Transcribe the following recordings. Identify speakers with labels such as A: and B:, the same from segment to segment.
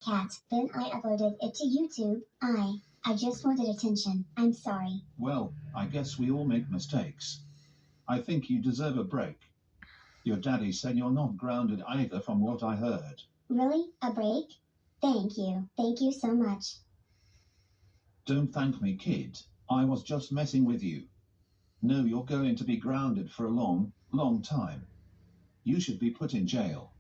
A: cat. Then I uploaded it to YouTube. I just wanted attention. I'm sorry.
B: Well, I guess we all make mistakes. I think you deserve a break. Your daddy said you're not grounded either from what I heard.
A: Really? A break? Thank you. Thank you so much.
B: Don't thank me, kid. I was just messing with you. No, you're going to be grounded for a long, long time. You should be put in jail.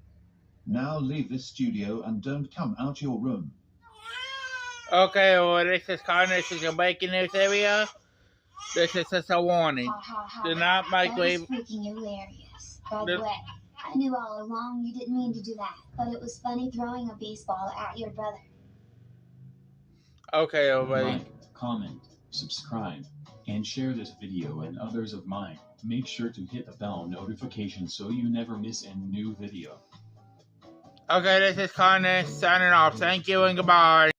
B: Now leave this studio and don't come out your room.
C: Okay, well, this is This is your breaking news area. This is just a warning. Do not microwave.
A: That was freaking hilarious. By the way, I knew all along you didn't mean to do that, but it was funny throwing a baseball at your brother.
C: Okay, everybody.
D: Like, comment, subscribe, and share this video and others of mine. Make sure to hit the bell notification so you never miss a new video.
C: Okay, this is Carnage signing off. Thank you and goodbye.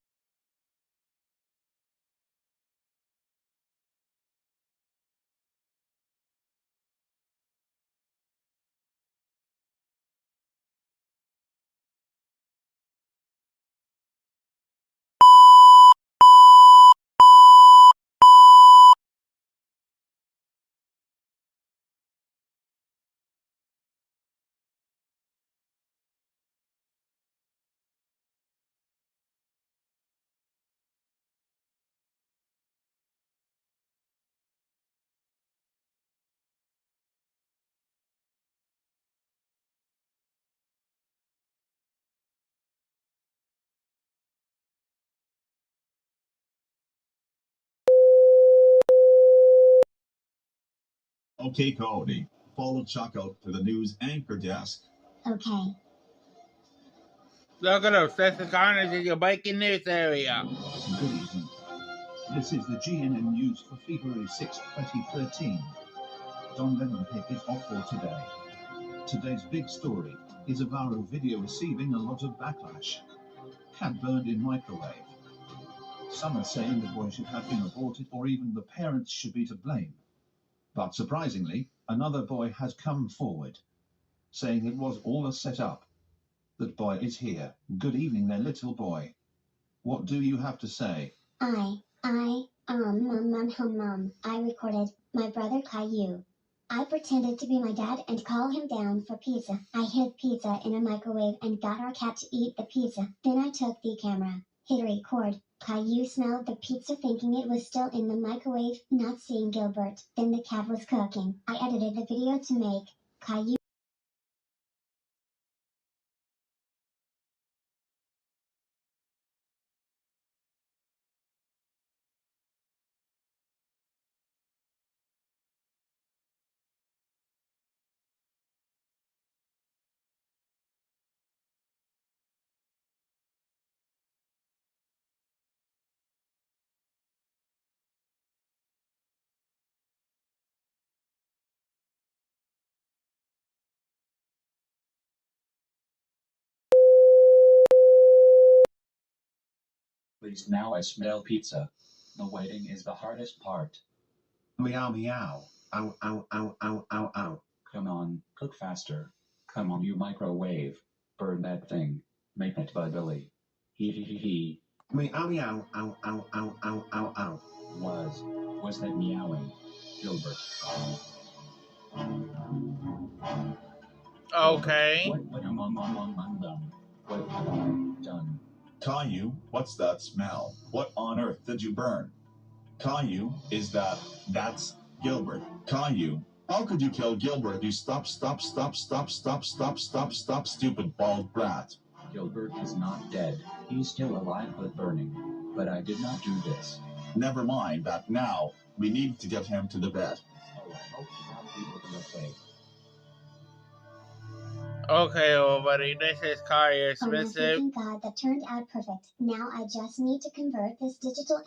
E: Okay, Cody. Follow Chuck out to the news anchor desk.
A: Okay.
C: Look at us. This is Carnage in your breaking news area.
B: Good evening. This is the GNN News for February 6, 2013. Don Lemon Pip is off for today. Today's big story is a viral video receiving a lot of backlash. Cat burned in microwave. Some are saying the boy should have been aborted or even the parents should be to blame. But surprisingly, another boy has come forward, saying it was all a setup. That boy is here. Good evening there, little boy. What do you have to say?
A: Mom, I recorded my brother Caillou. I pretended to be my dad and call him down for pizza. I hid pizza in a microwave and got our cat to eat the pizza. Then I took the camera, hit record. Caillou smelled the pizza thinking it was still in the microwave, not seeing Gilbert. Then the cat was cooking. I edited the video to make Caillou.
D: Please, now I smell pizza. The waiting is the hardest part.
B: Meow meow. Ow ow ow ow ow ow.
D: Come on, cook faster. Come on, you microwave. Burn that thing. Make it bubbly. Hee hee hee hee.
B: Meow meow. Ow ow ow ow ow ow.
D: Was that meowing? Gilbert.
C: Okay.
D: What am I done? What have I done?
E: Caillou, what's that smell? What on earth did you burn? Caillou, that's Gilbert. Caillou, how could you kill Gilbert, you stop, stupid bald brat?
D: Gilbert is not dead. He's still alive but burning. But I did not do this.
E: Never mind that now. We need to get him to the bed.
D: Oh, I hope you have people okay.
C: Okay, everybody. This is Kaya
A: Oh my
C: Smith.
A: freaking God, that turned out perfect. Now I just need to convert this digital